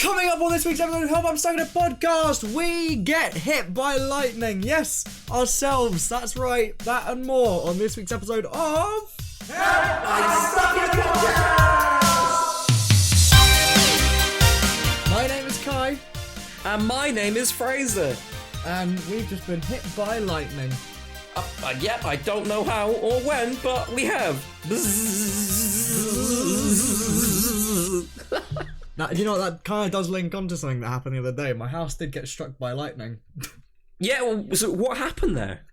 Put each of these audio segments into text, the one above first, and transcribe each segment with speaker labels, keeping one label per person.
Speaker 1: Coming up on this week's episode of Help I'm Stuck in a Podcast, we get hit by lightning. Yes, ourselves. That's right. That and more on this week's episode of Help I'm Stuck in a Podcast. My name is Kai.
Speaker 2: And my name is Fraser.
Speaker 1: And we've just been hit by lightning.
Speaker 2: Yep, I don't know how or when, but we have.
Speaker 1: Now, you know what, that kind of does link onto something that happened the other day. My house did get struck by lightning.
Speaker 2: Yeah, well, so what happened there?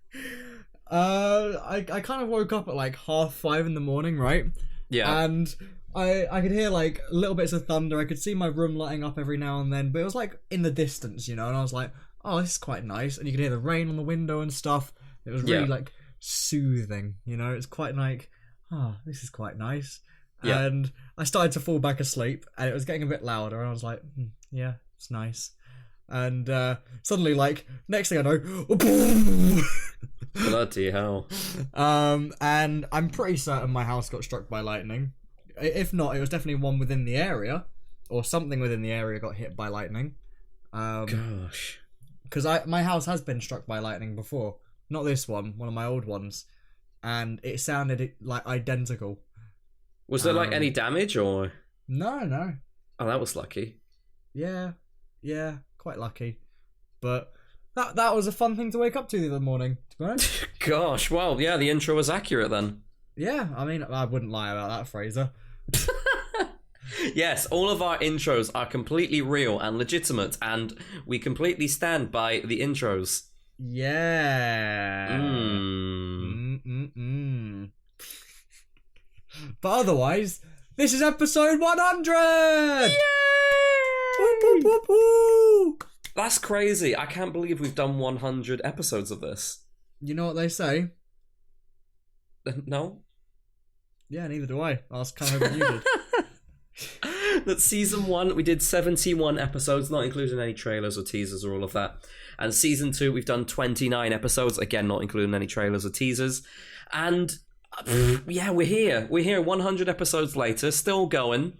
Speaker 1: I kind of woke up at like 5:30 in the morning, right?
Speaker 2: Yeah.
Speaker 1: And I could hear like little bits of thunder. I could see my room lighting up every now and then, but it was like in the distance, you know, and I was like, oh, this is quite nice. And you could hear the rain on the window and stuff. It was really like soothing, you know, it's quite like, oh, this is quite nice. Yeah. And I started to fall back asleep and it was getting a bit louder and I was like, yeah, it's nice. And suddenly, like, next thing I know,
Speaker 2: bloody hell.
Speaker 1: And I'm pretty certain my house got struck by lightning. If not, it was definitely one within the area, or something within the area got hit by lightning.
Speaker 2: Gosh.
Speaker 1: Because my house has been struck by lightning before. Not this one of my old ones. And it sounded like identical.
Speaker 2: Was there like any damage or?
Speaker 1: No.
Speaker 2: Oh, that was lucky.
Speaker 1: Yeah, quite lucky. But that was a fun thing to wake up to the other morning, to be honest.
Speaker 2: Gosh, well, yeah, the intro was accurate then.
Speaker 1: Yeah, I mean, I wouldn't lie about that, Fraser.
Speaker 2: Yes, all of our intros are completely real and legitimate, and we completely stand by the intros.
Speaker 1: Yeah. But otherwise, this is episode 100!
Speaker 2: Yay!
Speaker 1: Woo, woo, woo, woo.
Speaker 2: That's crazy. I can't believe we've done 100 episodes of this.
Speaker 1: You know what they say?
Speaker 2: No?
Speaker 1: Yeah, neither do I. I was kind of hoping you did.
Speaker 2: That season 1, we did 71 episodes, not including any trailers or teasers or all of that. And season 2, we've done 29 episodes, again, not including any trailers or teasers. And yeah, we're here. We're here 100 episodes later, still going.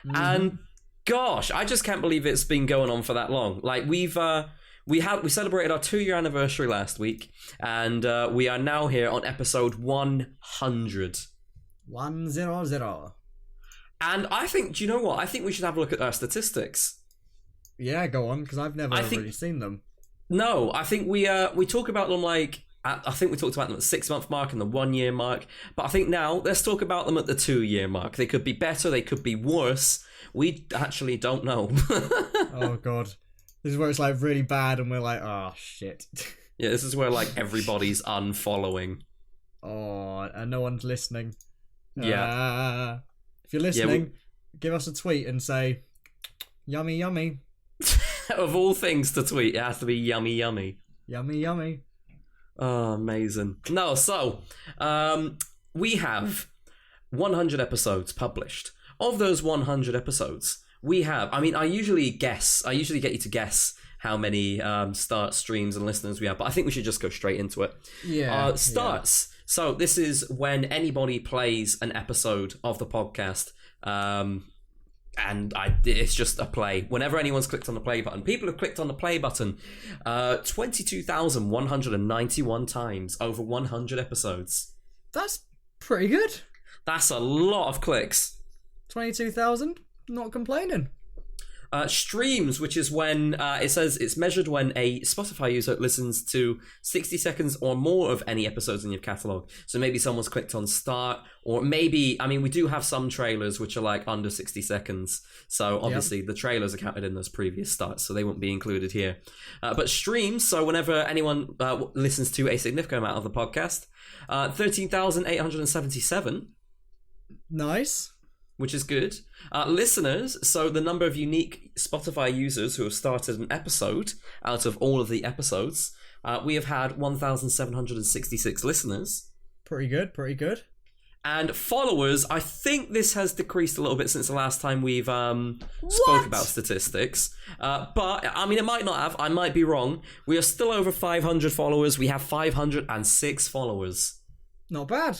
Speaker 2: Mm-hmm. And gosh, I just can't believe it's been going on for that long. Like we celebrated our 2-year anniversary last week, and we are now here on episode 100.
Speaker 1: 100.
Speaker 2: And I think, do you know what? I think we should have a look at our statistics.
Speaker 1: Yeah, go on, because I've never really seen them.
Speaker 2: No, I think we talk about them like, I think we talked about them at the 6-month mark and the 1-year mark. But I think now, let's talk about them at the 2-year mark. They could be better, they could be worse. We actually don't know.
Speaker 1: Oh, God. This is where it's like really bad and we're like, oh, shit.
Speaker 2: Yeah, this is where like everybody's unfollowing.
Speaker 1: Oh, and no one's listening.
Speaker 2: Yeah.
Speaker 1: If you're listening, give us a tweet and say, yummy, yummy.
Speaker 2: Of all things to tweet, it has to be yummy, yummy.
Speaker 1: Yummy, yummy.
Speaker 2: Oh, amazing. No, so, we have 100 episodes published. Of those 100 episodes, we have, I usually get you to guess how many start streams and listeners we have, but I think we should just go straight into it.
Speaker 1: Yeah.
Speaker 2: Starts. Yeah. So this is when anybody plays an episode of the podcast, and it's just a play. Whenever anyone's clicked on the play button, people have clicked on the play button 22,191 times over 100 episodes.
Speaker 1: That's pretty good.
Speaker 2: That's a lot of clicks.
Speaker 1: 22,000? Not complaining.
Speaker 2: Streams, which is when it says it's measured when a Spotify user listens to 60 seconds or more of any episodes in your catalogue. So maybe someone's clicked on start, or maybe, we do have some trailers which are like under 60 seconds. So obviously the trailers are counted in those previous starts, so they won't be included here. But streams, so whenever anyone listens to a significant amount of the podcast, 13,877.
Speaker 1: Nice.
Speaker 2: Which is good. Listeners, so the number of unique Spotify users who have started an episode out of all of the episodes, we have had 1,766 listeners.
Speaker 1: Pretty good.
Speaker 2: And followers, I think this has decreased a little bit since the last time we've spoke about statistics. But, it might not have. I might be wrong. We are still over 500 followers. We have 506 followers.
Speaker 1: Not bad.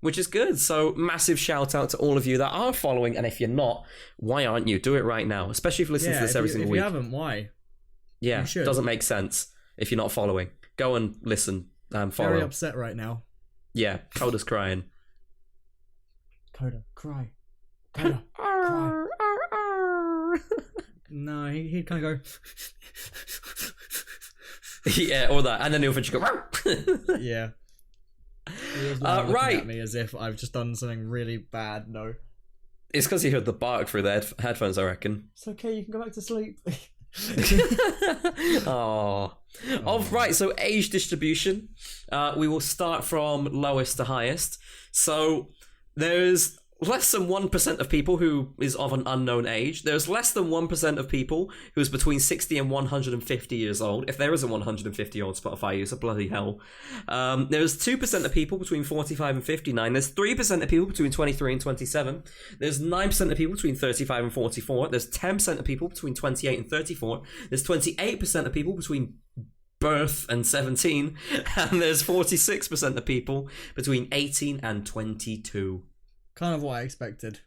Speaker 2: which is good. So massive shout out to all of you that are following, and if you're not, why aren't you? Do it right now, especially if you listen to this every single week.
Speaker 1: If you haven't, why?
Speaker 2: Yeah, it doesn't make sense if you're not following. Go and listen and follow.
Speaker 1: Very upset right now.
Speaker 2: Yeah, Coda's crying.
Speaker 1: Coda, cry. Coda, cry. No, he'd kind of go...
Speaker 2: Yeah, or that, and then he'll eventually go...
Speaker 1: Yeah. He was looking at me as if I've just done something really bad. No.
Speaker 2: It's because he heard the bark through the headphones, I reckon.
Speaker 1: It's okay, you can go back to sleep.
Speaker 2: Oh. Right, so age distribution. We will start from lowest to highest. So there's less than 1% of people who is of an unknown age. There's less than 1% of people who is between 60 and 150 years old. If there is a 150-year-old Spotify user, bloody hell. There's 2% of people between 45 and 59. There's 3% of people between 23 and 27. There's 9% of people between 35 and 44. There's 10% of people between 28 and 34. There's 28% of people between birth and 17. And there's 46% of people between 18 and 22.
Speaker 1: Kind of what I expected.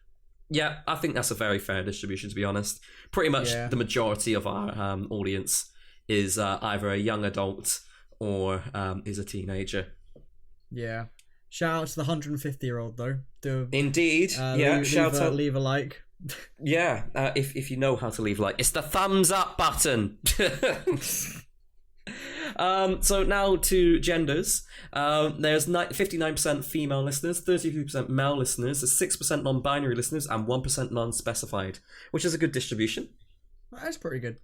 Speaker 2: Yeah, I think that's a very fair distribution, to be honest. Pretty much the majority of our audience is either a young adult or is a teenager.
Speaker 1: Yeah. Shout out to the 150-year-old, though.
Speaker 2: Indeed.
Speaker 1: Leave a like.
Speaker 2: Yeah, if you know how to leave a like. It's the thumbs up button. So now to genders. There's 59% female listeners, 32% male listeners, there's 6% non-binary listeners, and 1% non-specified, which is a good distribution.
Speaker 1: That's pretty good.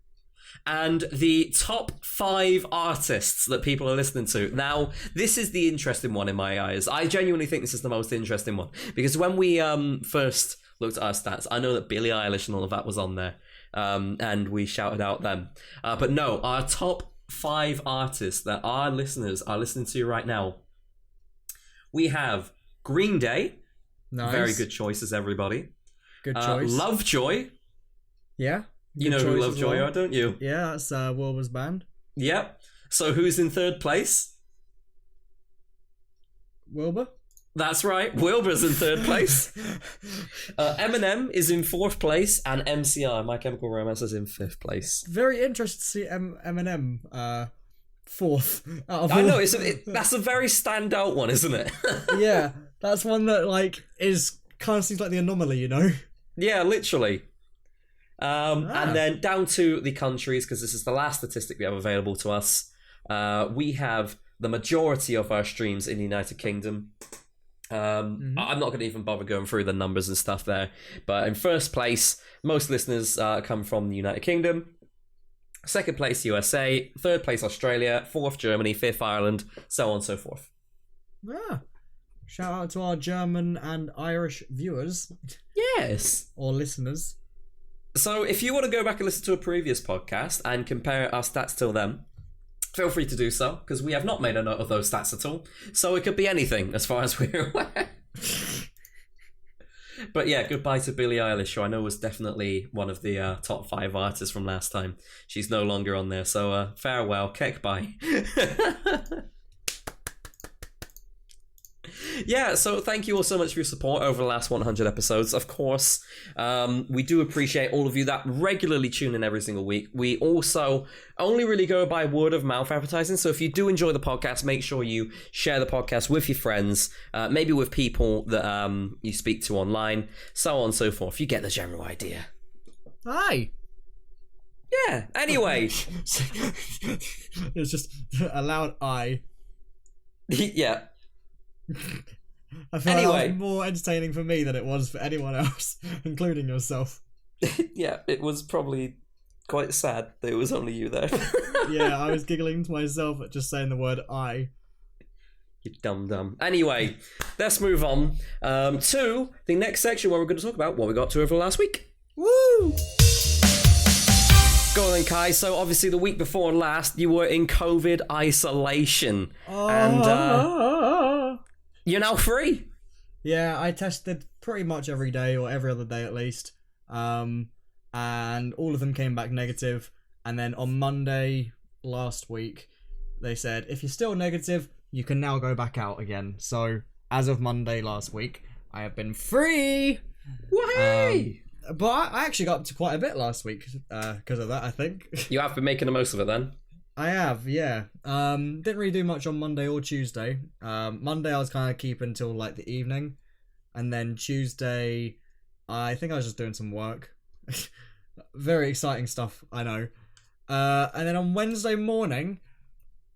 Speaker 2: And the top 5 artists that people are listening to. Now, this is the interesting one in my eyes. I genuinely think this is the most interesting one. Because when we first looked at our stats, I know that Billie Eilish and all of that was on there. And we shouted out them. But no, our top 5 artists that our listeners are listening to right now. We have Green Day.
Speaker 1: Nice.
Speaker 2: Very good choices, everybody.
Speaker 1: Good choice.
Speaker 2: Lovejoy.
Speaker 1: Yeah.
Speaker 2: You know who Lovejoy are, don't you?
Speaker 1: Yeah, that's Wilbur's band.
Speaker 2: Yep. So who's in third place?
Speaker 1: Wilbur?
Speaker 2: That's right. Wilbur's in third place. Eminem is in 4th place, and MCR, My Chemical Romance, is in 5th place.
Speaker 1: Very interested to see Eminem 4th.
Speaker 2: I know, that's a very standout one, isn't it?
Speaker 1: Yeah, that's one that is kind of seems like the anomaly, you know?
Speaker 2: Yeah, literally. And then down to the countries, because this is the last statistic we have available to us. We have the majority of our streams in the United Kingdom. I'm not going to even bother going through the numbers and stuff there, but in 1st place, most listeners come from the United Kingdom. 2nd place, USA. 3rd place, Australia. 4th, Germany. 5th, Ireland. So on and so forth.
Speaker 1: Yeah. Shout out to our German and Irish viewers.
Speaker 2: Yes.
Speaker 1: Or listeners.
Speaker 2: So if you want to go back and listen to a previous podcast and compare our stats to them, feel free to do so, because we have not made a note of those stats at all. So it could be anything, as far as we're aware. But yeah, goodbye to Billie Eilish, who I know was definitely one of the top 5 artists from last time. She's no longer on there, so farewell, cake bye. Yeah, so thank you all so much for your support over the last 100 episodes. Of course, we do appreciate all of you that regularly tune in every single week. We also only really go by word of mouth advertising, so if you do enjoy the podcast, make sure you share the podcast with your friends, maybe with people that you speak to online, so on and so forth. You get the general idea.
Speaker 1: Hi.
Speaker 2: Yeah, anyway.
Speaker 1: It's just a loud I.
Speaker 2: Yeah.
Speaker 1: I feel like that was more entertaining for me than it was for anyone else, including yourself.
Speaker 2: Yeah, it was probably quite sad that it was only you there.
Speaker 1: Yeah, I was giggling to myself at just saying the word I.
Speaker 2: You dumb. Anyway, let's move on to the next section where we're going to talk about what we got to over the last week.
Speaker 1: Woo!
Speaker 2: Go on then, Kai. So obviously the week before last, you were in COVID isolation. And you're now free.
Speaker 1: Yeah, I tested pretty much every day, or every other day at least. And all of them came back negative. And then on Monday last week, they said, if you're still negative, you can now go back out again. So as of Monday last week, I have been free.
Speaker 2: Whee!
Speaker 1: But I actually got up to quite a bit last week because of that, I think.
Speaker 2: You have been making the most of it then?
Speaker 1: I have, yeah. Didn't really do much on Monday or Tuesday. Monday I was kind of keeping until like the evening. And then Tuesday, I think I was just doing some work. Very exciting stuff, I know. And then on Wednesday morning,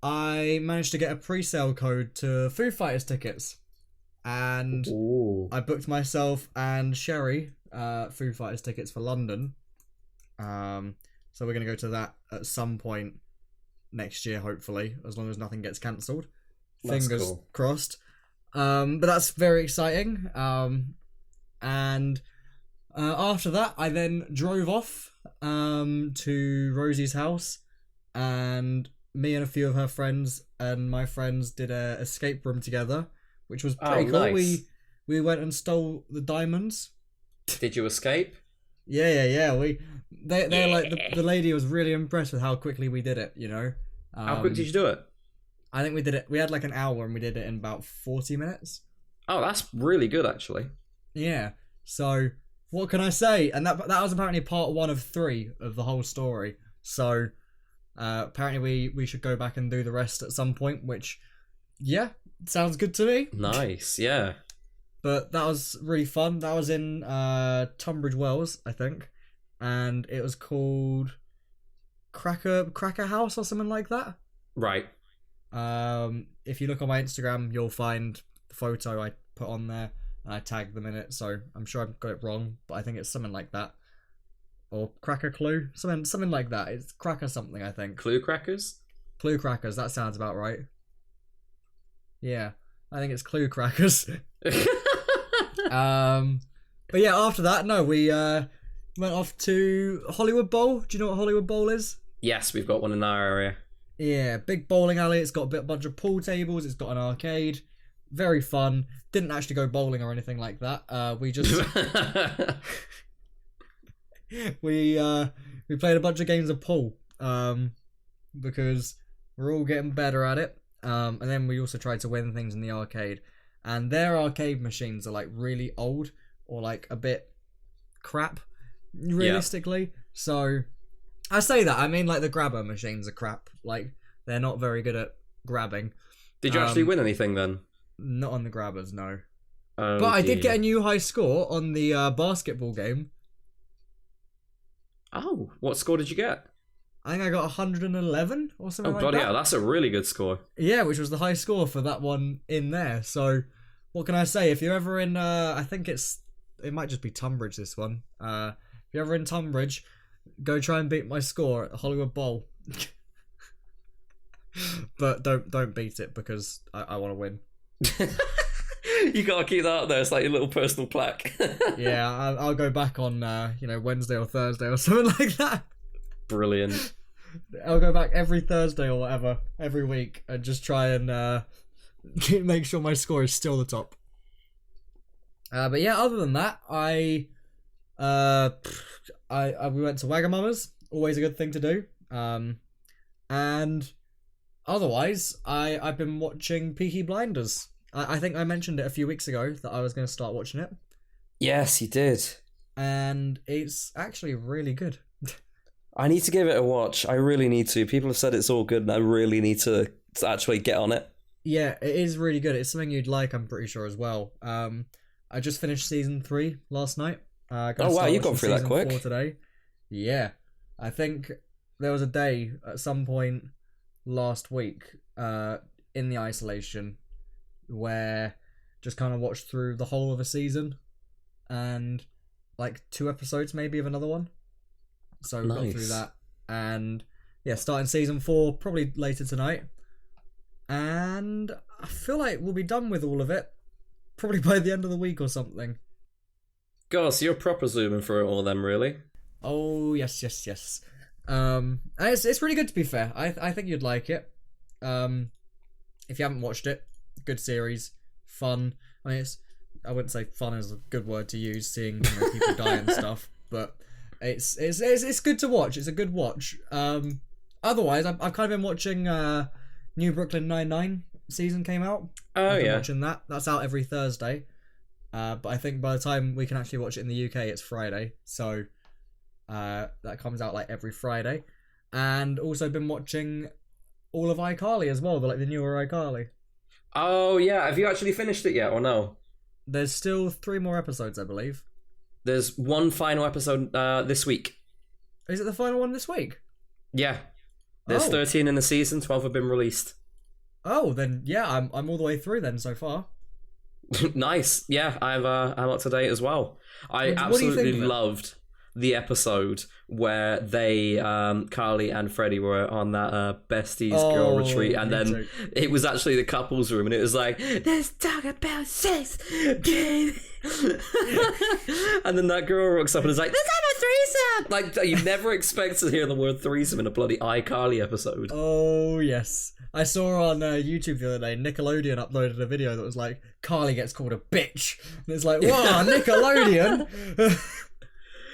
Speaker 1: I managed to get a pre-sale code to Foo Fighters tickets. And I booked myself and Sherry Foo Fighters tickets for London. So we're going to go to that at some point next year, hopefully, as long as nothing gets cancelled. Fingers crossed. But that's very exciting. And after that, I then drove off to Rosie's house, and me and a few of her friends and my friends did a escape room together, which was pretty cool.
Speaker 2: Nice.
Speaker 1: We went and stole the diamonds.
Speaker 2: Did you escape?
Speaker 1: Yeah. They're like the lady was really impressed with how quickly we did it. You know.
Speaker 2: How quick did you do it?
Speaker 1: I think we did it. We had like an hour, and we did it in about 40 minutes.
Speaker 2: Oh, that's really good, actually.
Speaker 1: Yeah. So what can I say? And that was apparently part 1 of 3 of the whole story. So apparently we should go back and do the rest at some point. Which, yeah, sounds good to me.
Speaker 2: Nice. Yeah.
Speaker 1: But that was really fun. That was in Tunbridge Wells, I think, and it was called Cracker House or something like that.
Speaker 2: Right.
Speaker 1: If you look on my Instagram, you'll find the photo I put on there, and I tagged them in it. So I'm sure I've got it wrong, but I think it's something like that, or Cracker Clue, something like that. It's Cracker something, I think.
Speaker 2: Clue Crackers.
Speaker 1: Clue Crackers. That sounds about right. Yeah, I think it's Clue Crackers. But yeah, after that, no, we went off to Hollywood Bowl. Do you know what Hollywood Bowl is?
Speaker 2: Yes, we've got one in our area.
Speaker 1: Yeah, big bowling alley. It's got a bunch of pool tables. It's got an arcade. Very fun. Didn't actually go bowling or anything like that. We just we played a bunch of games of pool because we're all getting better at it. And then we also tried to win things in the arcade. And their arcade machines are like really old or like a bit crap, realistically. Yeah. So I say that, I mean like the grabber machines are crap. Like they're not very good at grabbing.
Speaker 2: Did you actually win anything then?
Speaker 1: Not on the grabbers, no.
Speaker 2: Oh,
Speaker 1: but I did get a new high score on the basketball game.
Speaker 2: Oh, what score did you get?
Speaker 1: I think I got 111 or something like that. Oh, bloody
Speaker 2: hell, that's a really good score.
Speaker 1: Yeah, which was the high score for that one in there. So, what can I say? If you're ever in, I think it might just be Tunbridge, this one. If you're ever in Tunbridge, go try and beat my score at Hollywood Bowl. But don't beat it, because I want to win.
Speaker 2: You gotta keep that up there. It's like your little personal plaque.
Speaker 1: Yeah, I'll go back on Wednesday or Thursday or something like that.
Speaker 2: Brilliant.
Speaker 1: I'll go back every Thursday or whatever, every week, and just try and make sure my score is still the top. But yeah, other than that, we went to Wagamama's. Always a good thing to do. And otherwise, I've been watching Peaky Blinders. I think I mentioned it a few weeks ago that I was going to start watching it.
Speaker 2: Yes, you did.
Speaker 1: And it's actually really good.
Speaker 2: I need to give it a watch. I really need to. People have said it's all good, and I really need to actually get on it. Yeah,
Speaker 1: it is really good. It's something you'd like, I'm pretty sure, as well. I just finished season 3 last night.
Speaker 2: Oh wow, you got through that quick.
Speaker 1: 4 today. Yeah, I think there was a day at some point last week in the isolation where just kind of watched through the whole of a season and like 2 episodes maybe of another one. So we got through that, and yeah, starting season 4 probably later tonight, and I feel like we'll be done with all of it probably by the end of the week or something.
Speaker 2: God, so you're proper zooming through it all then, really?
Speaker 1: Oh yes. And it's really good, to be fair. I think you'd like it. If you haven't watched it, good series, fun. I mean, I wouldn't say fun is a good word to use, seeing people die and stuff, but it's good to watch. It's a good watch. Otherwise, I've kind of been watching New Brooklyn Nine-Nine season came out.
Speaker 2: Oh,
Speaker 1: I've been
Speaker 2: yeah.
Speaker 1: watching that. That's out every Thursday. But I think by the time we can actually watch it in the UK, it's Friday. So that comes out like every Friday. And also been watching all of iCarly as well, the newer iCarly.
Speaker 2: Oh, yeah. Have you actually finished it yet, or no?
Speaker 1: There's still 3 more episodes, I believe.
Speaker 2: There's one final episode this week.
Speaker 1: Is it the final one this week?
Speaker 2: Yeah. There's 13 in the season, 12 have been released.
Speaker 1: Oh, then yeah, I'm all the way through then so far.
Speaker 2: Nice. Yeah, I'm up to date as well. I
Speaker 1: What do you
Speaker 2: absolutely
Speaker 1: think of it?
Speaker 2: loved the episode where they Carly and Freddie were on that besties girl retreat, and then it was actually the couples room, and it was like, let's talk about sex, baby. And then that girl rocks up and is like, let's have a threesome. Like, you never expect to hear the word threesome in a bloody iCarly episode.
Speaker 1: Oh yes, I saw on YouTube the other day, Nickelodeon uploaded a video that was like, Carly gets called a bitch, and it's like, wow, Nickelodeon.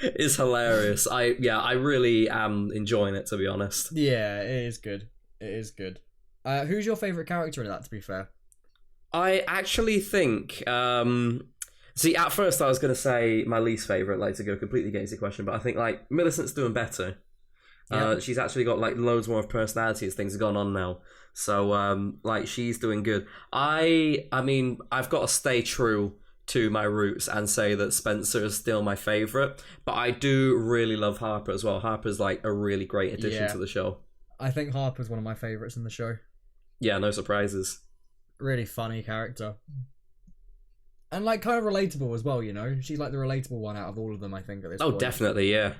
Speaker 2: It's hilarious. I really am enjoying it, to be honest.
Speaker 1: Yeah, it is good. It is good. Who's your favourite character in that, to be fair?
Speaker 2: I actually think... see, at first I was going to say my least favourite, like, to go completely against the question, but I think, like, Millicent's doing better. Yeah. She's actually got, like, loads more of personality as things have gone on now. So, like, she's doing good. I mean, I've got to stay true to my roots and say that Spencer is still my favourite, but I do really love Harper as well. Harper's like a really great addition to the show.
Speaker 1: I think Harper's one of my favourites in the show.
Speaker 2: Yeah, no surprises.
Speaker 1: Really funny character. And like kind of relatable as well, you know? She's like the relatable one out of all of them, I think, at this point.
Speaker 2: Oh, definitely, yeah.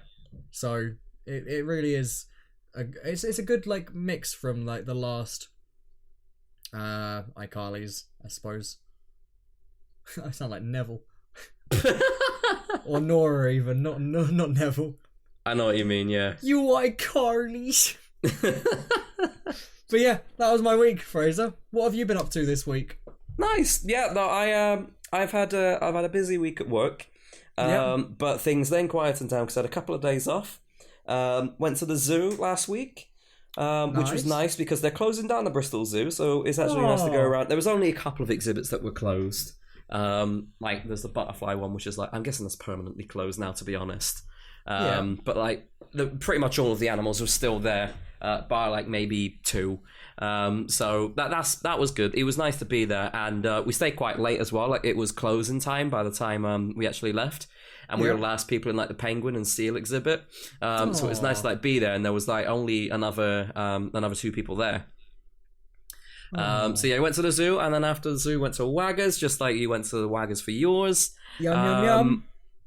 Speaker 1: So it really is it's a good like mix from like the last iCarly's, I suppose. I sound like Neville. Or Nora even, not Neville.
Speaker 2: I know what you mean, yeah.
Speaker 1: You iCarly's. But yeah, that was my week, Fraser. What have you been up to this week?
Speaker 2: Nice. Yeah, no, I've had a busy week at work. But things then quietened down because I had a couple of days off. Went to the zoo last week. Which was nice because they're closing down the Bristol Zoo, so it's actually nice to go around. There was only a couple of exhibits that were closed. Like there's the butterfly one, which is like, I'm guessing that's permanently closed now, to be honest. But like pretty much all of the animals were still there, bar like maybe 2. So that was good. It was nice to be there, and we stayed quite late as well. Like it was closing time by the time we actually left, and we were the last people in like the penguin and seal exhibit. So it was nice to like be there, and there was like only another 2 people there. So yeah, I went to the zoo, and then after the zoo went to Waggers, just like you went to the Waggers for yours.
Speaker 1: Yum.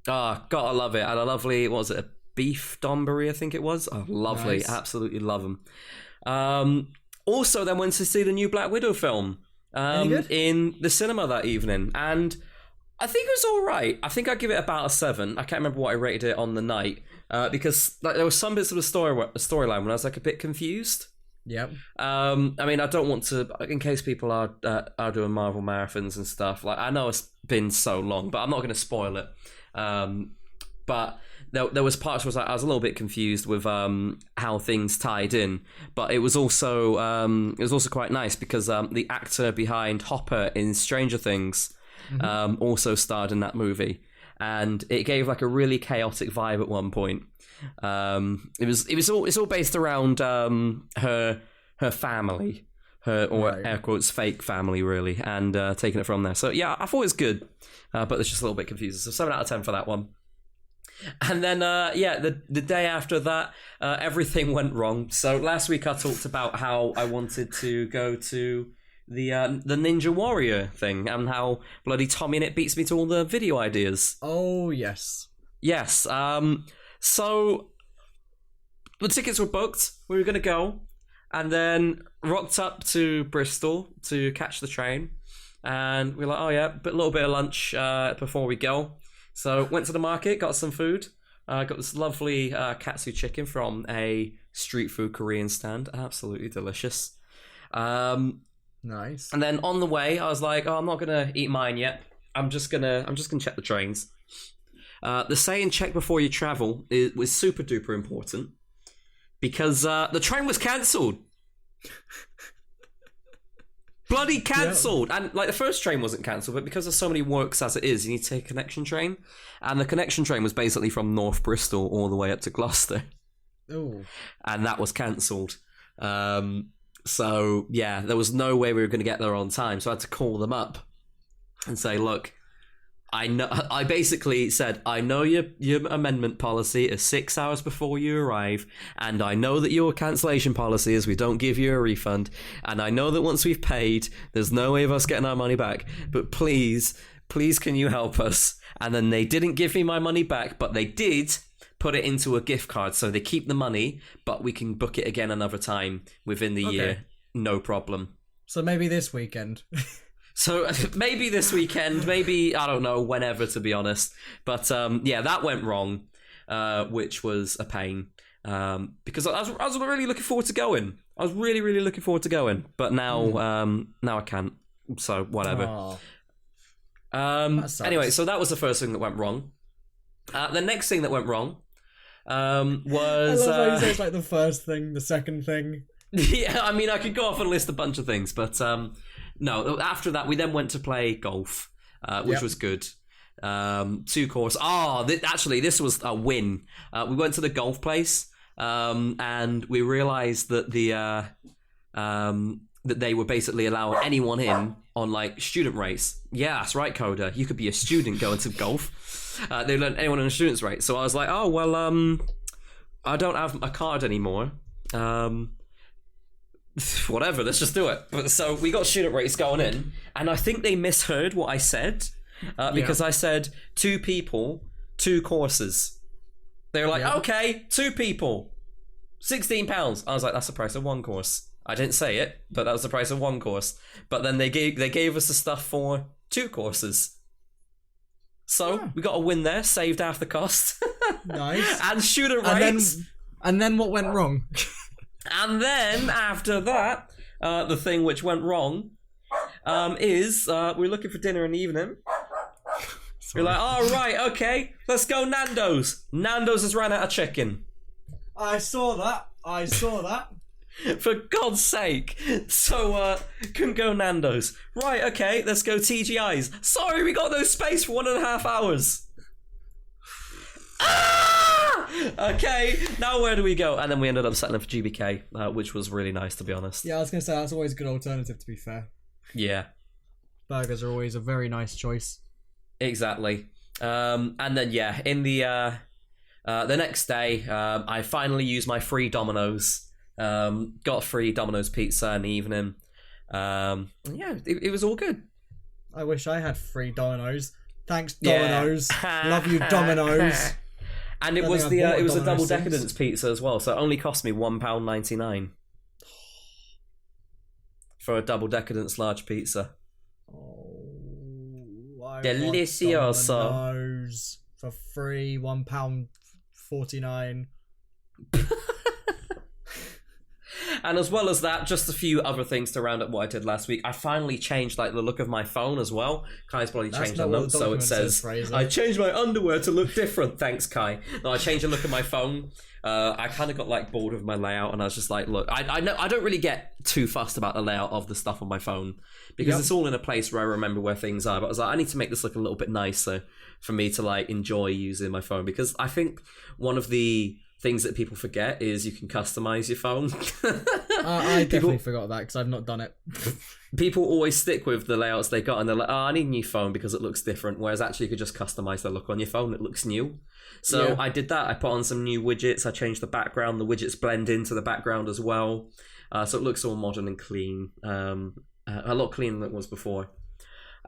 Speaker 2: Oh, gotta love it. I had a lovely, what was it, a beef donburi, I think it was. Oh, lovely. Nice. Absolutely love them. Also then went to see the new Black Widow film in the cinema that evening, and I think it was all right. I think I'd give it about a 7. I can't remember what I rated it on the night, because like, there were some bits of the storyline when I was like a bit confused.
Speaker 1: Yep.
Speaker 2: I mean, I don't want to, in case people are doing Marvel marathons and stuff. Like, I know it's been so long, but I'm not going to spoil it. But there was parts where I was a little bit confused with how things tied in. But it was also quite nice because the actor behind Hopper in Stranger Things also starred in that movie, and it gave like a really chaotic vibe at one point. It's all based around her family, air quotes fake family, really, and taking it from there. So yeah, I thought it was good, but it's just a little bit confusing. So 7 out of 10 for that one. And then the day after that, everything went wrong. So last week I talked about how I wanted to go to the Ninja Warrior thing, and how bloody Tommy in it beats me to all the video ideas.
Speaker 1: Oh yes.
Speaker 2: So the tickets were booked. We were going to go, and then rocked up to Bristol to catch the train. And we were like, oh yeah, a little bit of lunch before we go. So went to the market, got some food. Got this lovely katsu chicken from a street food Korean stand. Absolutely delicious.
Speaker 1: Nice.
Speaker 2: And then on the way, I was like, oh, I'm not going to eat mine yet. I'm just gonna check the trains. The saying "check before you travel" was super duper important because the train was cancelled. Bloody cancelled. And like the first train wasn't cancelled, but because there's so many works as it is, you need to take a connection train. And the connection train was basically from North Bristol all the way up to Gloucester.
Speaker 1: Oh.
Speaker 2: And that was cancelled. So yeah, there was no way we were going to get there on time. So I had to call them up and say, look, I basically said, I know your amendment policy is 6 hours before you arrive, and I know that your cancellation policy is we don't give you a refund, and I know that once we've paid, there's no way of us getting our money back, but please can you help us? And then they didn't give me my money back, but they did put it into a gift card, so they keep the money, but we can book it again another time within the year, no problem.
Speaker 1: So maybe this weekend.
Speaker 2: So maybe this weekend, maybe, I don't know, whenever, to be honest. But yeah, that went wrong, which was a pain. Because I was really looking forward to going. I was really, really looking forward to going. But now I can't. So whatever. Anyway, so that was the first thing that went wrong. The next thing that went wrong was... I love
Speaker 1: how you say it's like the first thing, the second thing.
Speaker 2: Yeah, I mean, I could go off and list a bunch of things, but... No, after that, we then went to play golf, which was good. 2 course. Actually, this was a win. We went to the golf place, and we realised that that they were basically allowing anyone in on like student rates. Yeah, that's right, Coda. You could be a student going to golf. They let anyone on a student's rate. So I was like, oh well, I don't have a card anymore. Whatever, let's just do it. So we got student rates going in, and I think they misheard what I said, because I said 2 people, 2 courses. They were like, okay, 2 people, £16. I was like, that's the price of 1 course. I didn't say it, but that was the price of 1 course. But then they gave us the stuff for 2 courses. So we got a win there, saved half the cost.
Speaker 1: Nice.
Speaker 2: And student rates.
Speaker 1: And then what went wrong?
Speaker 2: And then, after that, the thing which went wrong is we're looking for dinner in the evening. We're like, oh, right, okay, let's go Nando's. Nando's has ran out of chicken.
Speaker 1: I saw that.
Speaker 2: For God's sake. So, couldn't go Nando's. Right, okay, let's go TGI's. Sorry, we got no space for 1.5 hours. Okay, now where do we go? And then we ended up settling for GBK, which was really nice, to be honest.
Speaker 1: Yeah, I was going to say, that's always a good alternative, to be fair.
Speaker 2: Yeah.
Speaker 1: Burgers are always a very nice choice.
Speaker 2: Exactly. And then, yeah, in the next day, I finally used my free Domino's. Got free Domino's pizza in the evening. Yeah, it was all good.
Speaker 1: I wish I had free Domino's. Thanks, Domino's. Love you, Domino's.
Speaker 2: And it was a double decadence pizza as well, so it only cost me £1.99 for a double decadence large pizza.
Speaker 1: I
Speaker 2: Delicioso.
Speaker 1: Want Domino's for free, £1.49.
Speaker 2: And as well as that, just a few other things to round up what I did last week. I finally changed like the look of my phone as well. Kai's probably changed the note, so it says I changed my underwear to look different. Thanks, Kai. No, I changed the look of my phone. I kind of got like bored of my layout, and I was just like, look, I don't really get too fussed about the layout of the stuff on my phone because it's all in a place where I remember where things are. But I was like, I need to make this look a little bit nicer for me to like enjoy using my phone, because I think one of the things that people forget is you can customize your phone.
Speaker 1: I definitely forgot that because I've not done it.
Speaker 2: People always stick with the layouts they got, and they're like, oh, I need a new phone because it looks different, whereas actually you could just customize the look on your phone. It looks new. So I did that. I put on some new widgets. I changed the background. The widgets blend into the background as well. So it looks all modern and clean. A lot cleaner than it was before.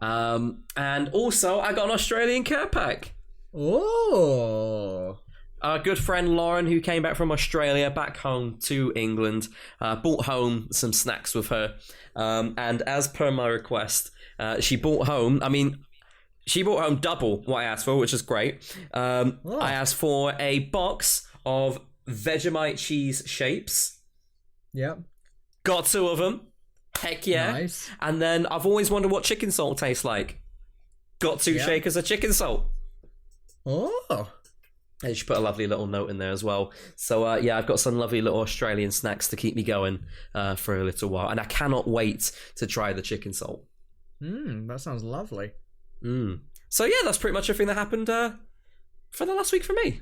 Speaker 2: And also, I got an Australian care pack.
Speaker 1: Oh.
Speaker 2: Our good friend Lauren, who came back from Australia back home to England, brought home some snacks with her. And as per my request, she brought home double what I asked for, which is great. I asked for a box of Vegemite cheese shapes.
Speaker 1: Yep.
Speaker 2: Got 2 of them. Heck yeah.
Speaker 1: Nice.
Speaker 2: And then I've always wondered what chicken salt tastes like. Got 2 shakers of chicken salt.
Speaker 1: Oh.
Speaker 2: And she put a lovely little note in there as well. So, yeah, I've got some lovely little Australian snacks to keep me going for a little while. And I cannot wait to try the chicken salt.
Speaker 1: That sounds lovely.
Speaker 2: So, yeah, that's pretty much everything that happened for the last week for me.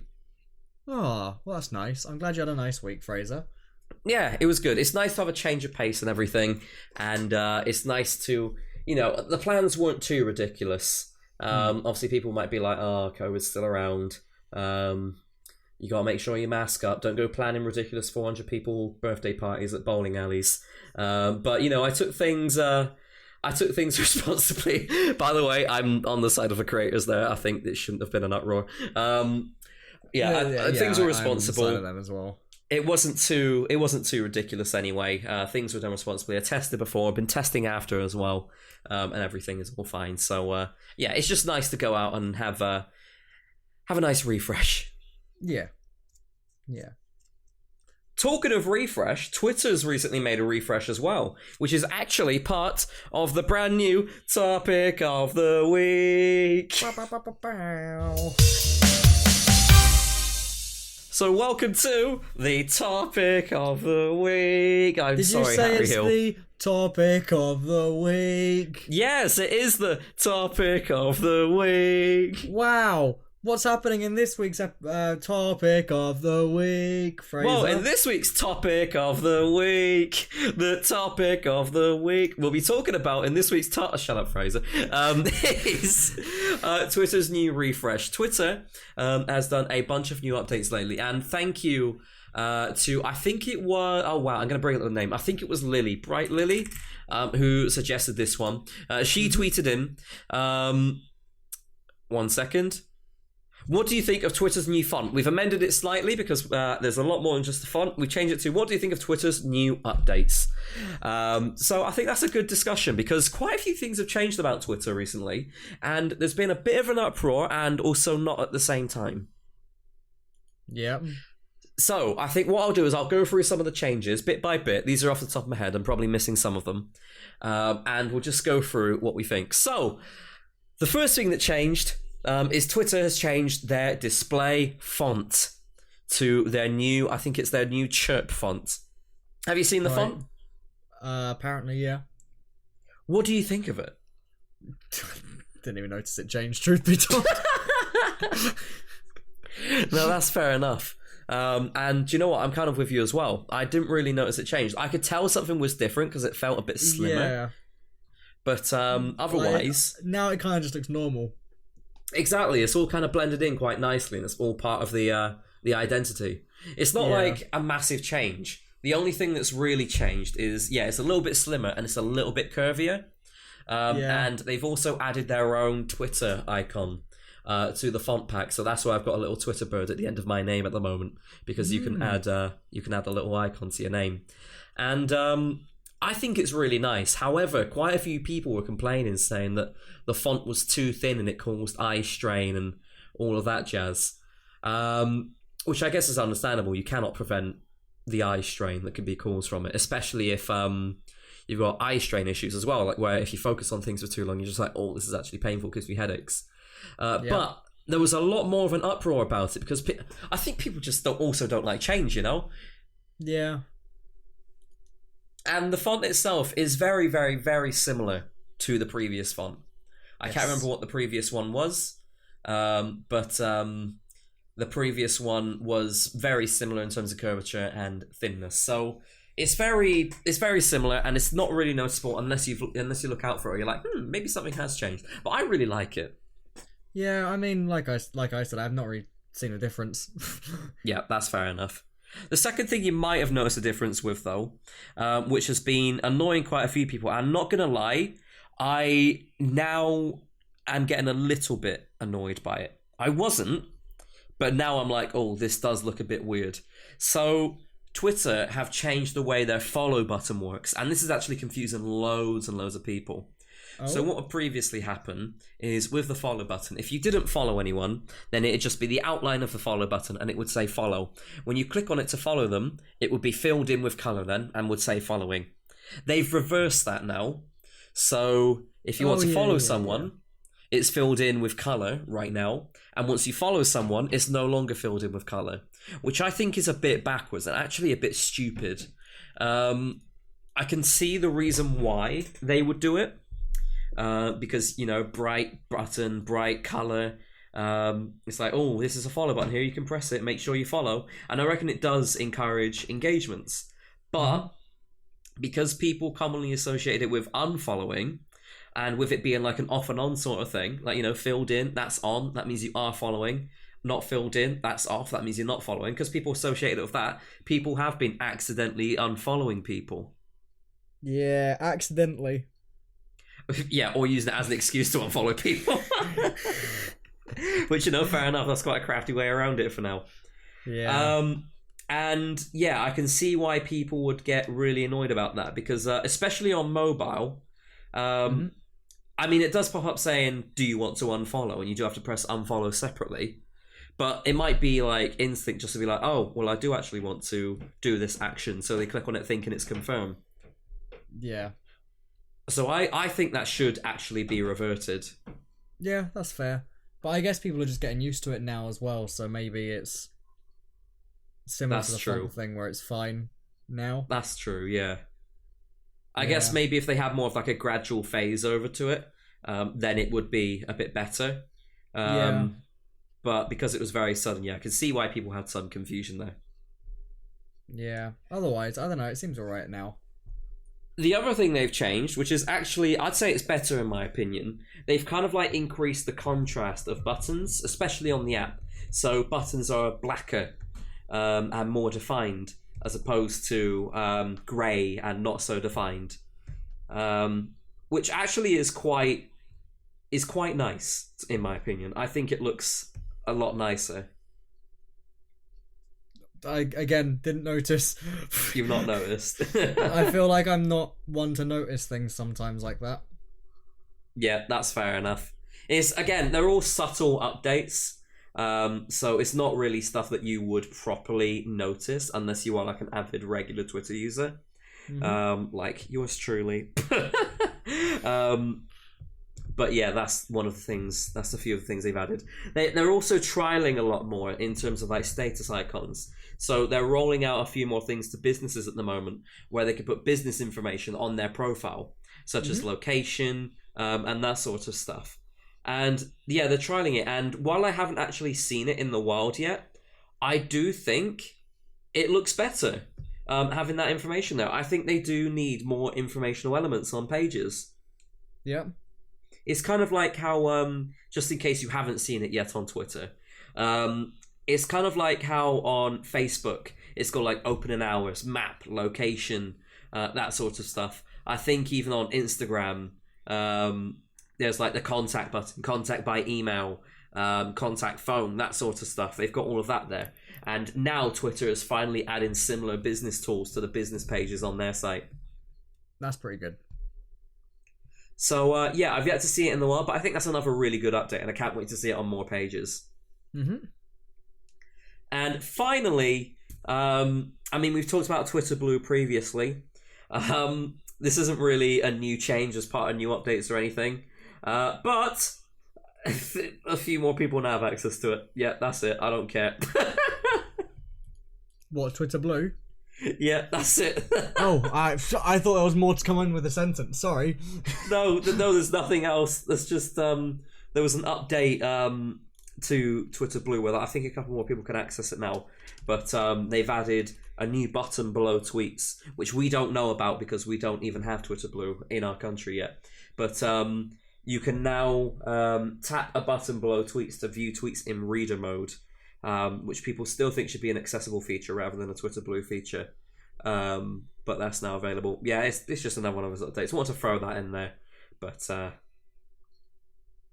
Speaker 1: Oh, well, that's nice. I'm glad you had a nice week, Fraser.
Speaker 2: Yeah, it was good. It's nice to have a change of pace and everything. And it's nice to, the plans weren't too ridiculous. Obviously, people might be like, oh, COVID's still around. You gotta make sure you mask up. Don't go planning ridiculous 400 people birthday parties at bowling alleys. But I took things responsibly. By the way, I'm on the side of the creators there. I think it shouldn't have been an uproar. Things were responsible.
Speaker 1: I'm on the side of them as well.
Speaker 2: It wasn't too ridiculous anyway. Things were done responsibly. I tested before, I've been testing after as well, and everything is all fine. So it's just nice to go out and have a nice refresh.
Speaker 1: Yeah.
Speaker 2: Talking of refresh, Twitter's recently made a refresh as well, which is actually part of the brand new topic of the week. So welcome to the topic of the week. I'm sorry, Harry Hill. Did you say it's
Speaker 1: the topic of the week?
Speaker 2: Yes, it is the topic of the week.
Speaker 1: Wow. What's happening in this week's topic of the week, Fraser?
Speaker 2: Well, in this week's topic of the week, the topic of the week we'll be talking about in this week's shut up, Fraser. Is Twitter's new refresh. Twitter has done a bunch of new updates lately, and thank you to, I think it was, oh wow, I'm going to bring up the name. I think it was Lily, Bright Lily, who suggested this one. She tweeted in, 1 second. What do you think of Twitter's new font? We've amended it slightly because there's a lot more than just the font. We changed it to, what do you think of Twitter's new updates? So I think that's a good discussion because quite a few things have changed about Twitter recently, and there's been a bit of an uproar and also not at the same time.
Speaker 1: Yeah.
Speaker 2: So I think what I'll do is I'll go through some of the changes bit by bit. These are off the top of my head. I'm probably missing some of them. And we'll just go through what we think. So the first thing that changed is Twitter has changed their display font to their new, I think it's their new chirp font. Have you seen the font?
Speaker 1: Apparently, yeah.
Speaker 2: What do you think of it?
Speaker 1: Didn't even notice it changed, truth be told.
Speaker 2: No, that's fair enough. And do you know what? I'm kind of with you as well. I didn't really notice it changed. I could tell something was different because it felt a bit slimmer.
Speaker 1: Yeah.
Speaker 2: But otherwise...
Speaker 1: now it kind of just looks normal.
Speaker 2: Exactly, it's all kind of blended in quite nicely, and it's all part of the identity. It's not like a massive change. The only thing that's really changed is, it's a little bit slimmer and it's a little bit curvier. And they've also added their own Twitter icon to the font pack, so that's why I've got a little Twitter bird at the end of my name at the moment, because you can add a little icon to your name. And I think it's really nice. However, quite a few people were complaining, saying that the font was too thin and it caused eye strain and all of that jazz. Which I guess is understandable. You cannot prevent the eye strain that can be caused from it, especially if you've got eye strain issues as well, like where if you focus on things for too long, you're just like, oh, this is actually painful, gives me headaches. But there was a lot more of an uproar about it because I think people just don't like change,
Speaker 1: Yeah.
Speaker 2: And the font itself is very, very, very similar to the previous font. I can't remember what the previous one was, but the previous one was very similar in terms of curvature and thinness. So it's very similar, and it's not really noticeable unless you look out for it. You're like, maybe something has changed. But I really like it.
Speaker 1: Yeah, I mean, like I said, I've not really seen a difference.
Speaker 2: Yeah, that's fair enough. The second thing you might have noticed a difference with, though, which has been annoying quite a few people, I'm not going to lie, I now am getting a little bit annoyed by it. I wasn't, but now I'm like, oh, this does look a bit weird. So Twitter have changed the way their follow button works, and this is actually confusing loads and loads of people. So what would previously happen is with the follow button, if you didn't follow anyone, then it'd just be the outline of the follow button and it would say follow. When you click on it to follow them, it would be filled in with colour then and would say following. They've reversed that now. So if you want to follow someone, it's filled in with color right now, and once you follow someone, it's no longer filled in with color, which I think is a bit backwards and actually a bit stupid. I can see the reason why they would do it, because, you know, bright button, bright color. It's like, oh, this is a follow button here, you can press it, make sure you follow, and I reckon it does encourage engagements. But because people commonly associate it with unfollowing, and with it being like an off and on sort of thing, like, you know, filled in, that's on, that means you are following. Not filled in, that's off, that means you're not following. Because people associate it with that, people have been accidentally unfollowing people.
Speaker 1: Yeah, accidentally.
Speaker 2: Yeah, or using it as an excuse to unfollow people. Which, you know, fair enough, that's quite a crafty way around it for now.
Speaker 1: Yeah.
Speaker 2: And yeah, I can see why people would get really annoyed about that, because especially on mobile, I mean, it does pop up saying, do you want to unfollow? And you do have to press unfollow separately. But it might be like instinct just to be like, oh, well, I do actually want to do this action. So they click on it thinking it's confirmed.
Speaker 1: Yeah.
Speaker 2: So I think that should actually be reverted.
Speaker 1: Yeah, that's fair. But I guess people are just getting used to it now as well. So maybe it's similar to the font thing where it's fine now.
Speaker 2: That's true, yeah. I guess maybe if they had more of like a gradual phase over to it, then it would be a bit better. But because it was very sudden, yeah, I can see why people had some confusion there.
Speaker 1: Yeah. Otherwise, I don't know, it seems alright now.
Speaker 2: The other thing they've changed, which is actually, I'd say it's better in my opinion, they've kind of like increased the contrast of buttons, especially on the app. So buttons are blacker and more defined, as opposed to grey and not so defined, which actually is quite nice in my opinion. I think it looks a lot nicer.
Speaker 1: I, again, didn't notice.
Speaker 2: You've not noticed.
Speaker 1: I feel like I'm not one to notice things sometimes like that.
Speaker 2: Yeah, that's fair enough. It's, again, they're all subtle updates. So it's not really stuff that you would properly notice unless you are like an avid regular Twitter user. Like yours truly. But yeah, that's one of the things, that's a few of the things they've added. They're also trialing a lot more in terms of like status icons. So they're rolling out a few more things to businesses at the moment where they can put business information on their profile, such as location and that sort of stuff. And yeah, they're trialing it. And while I haven't actually seen it in the wild yet, I do think it looks better having that information there. I think they do need more informational elements on pages.
Speaker 1: Yep.
Speaker 2: It's kind of like how, just in case you haven't seen it yet on Twitter, it's kind of like how on Facebook, it's got like opening hours, map, location, that sort of stuff. I think even on Instagram, there's like the contact button, contact by email, contact phone, that sort of stuff. They've got all of that there. And now Twitter is finally adding similar business tools to the business pages on their site.
Speaker 1: That's pretty good.
Speaker 2: So, yeah, I've yet to see it in the wild, but I think that's another really good update, and I can't wait to see it on more pages. And finally, I mean, we've talked about Twitter Blue previously. This isn't really a new change as part of new updates or anything, but a few more people now have access to it. Yeah, that's it. I don't care.
Speaker 1: What, Twitter Blue?
Speaker 2: Yeah, that's it.
Speaker 1: Oh, I thought there was more to come in with the sentence. Sorry.
Speaker 2: No, there's nothing else. There's just there was an update to Twitter Blue where I think a couple more people can access it now. But they've added a new button below tweets, which we don't know about because we don't even have Twitter Blue in our country yet. But you can now tap a button below tweets to view tweets in reader mode. Which people still think should be an accessible feature rather than a Twitter Blue feature. But that's now available. Yeah, it's just another one of his updates. I want to throw that in there, but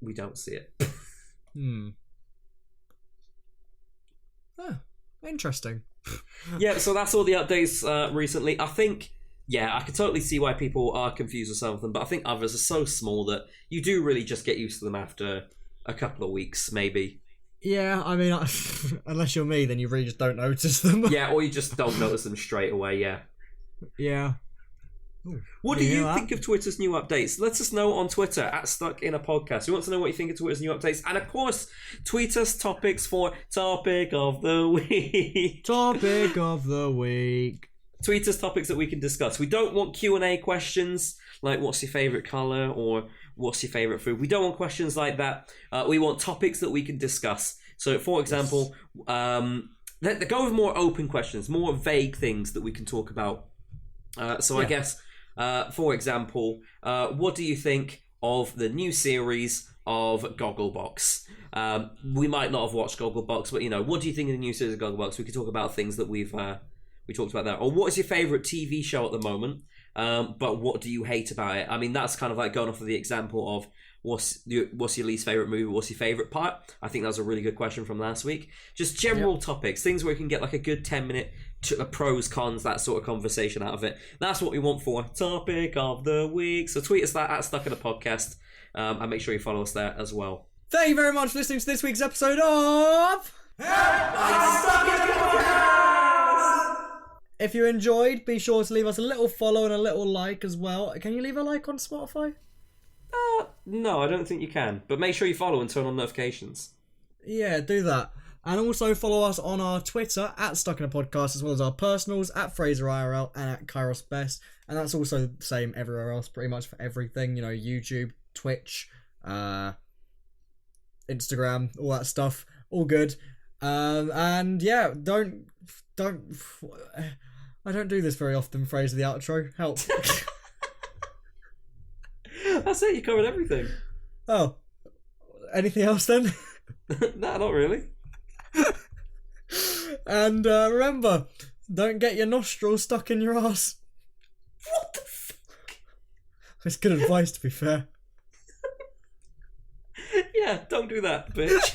Speaker 2: we don't see it.
Speaker 1: Interesting.
Speaker 2: Yeah, so that's all the updates recently. I think, yeah, I can totally see why people are confused with some of them, but I think others are so small that you do really just get used to them after a couple of weeks, maybe.
Speaker 1: Yeah, I mean, unless you're me, then you really just don't notice them.
Speaker 2: Yeah, or you just don't notice them straight away, yeah.
Speaker 1: Yeah.
Speaker 2: What do you think of Twitter's new updates? Let us know on Twitter at Stuck in a Podcast. We want to know what you think of Twitter's new updates. And of course, tweet us topics for Topic of the Week.
Speaker 1: Topic of the Week.
Speaker 2: Tweet us topics that we can discuss. We don't want Q&A questions like what's your favourite colour or what's your favourite food. We don't want questions like that. We want topics that we can discuss. So, for example, go with more open questions, more vague things that we can talk about. I guess... for example, what do you think of the new series of Gogglebox? We might not have watched Gogglebox, but what do you think of the new series of Gogglebox? We could talk about things that we talked about there. Or what is your favourite TV show at the moment? But what do you hate about it? I mean, that's kind of like going off of the example of what's your least favourite movie, what's your favourite part? I think that was a really good question from last week. Just general topics, things where you can get like a good 10-minute pros, cons, that sort of conversation out of it. That's what we want for Topic of the Week. So tweet us that at Stuck in a Podcast, and make sure you follow us there as well.
Speaker 1: Thank you very much for listening to this week's episode of Stuck in a Podcast. If you enjoyed, be sure to leave us a little follow and a little like as well. Can you leave a like on Spotify?
Speaker 2: No, I don't think you can. But make sure you follow and turn on notifications.
Speaker 1: Yeah, do that. And also follow us on our Twitter at Stuck in a Podcast, as well as our personals at FraserIRL and at Kairos Best. And that's also the same everywhere else, pretty much for everything. YouTube, Twitch, Instagram, all that stuff. All good. And yeah, don't. I don't do this very often, Fraser, the outro. Help.
Speaker 2: That's it, you covered everything.
Speaker 1: Oh. Anything else then?
Speaker 2: Nah, not really.
Speaker 1: And remember, don't get your nostrils stuck in your ass.
Speaker 2: What the fuck?
Speaker 1: It's good advice, to be fair.
Speaker 2: Yeah, don't do that, bitch.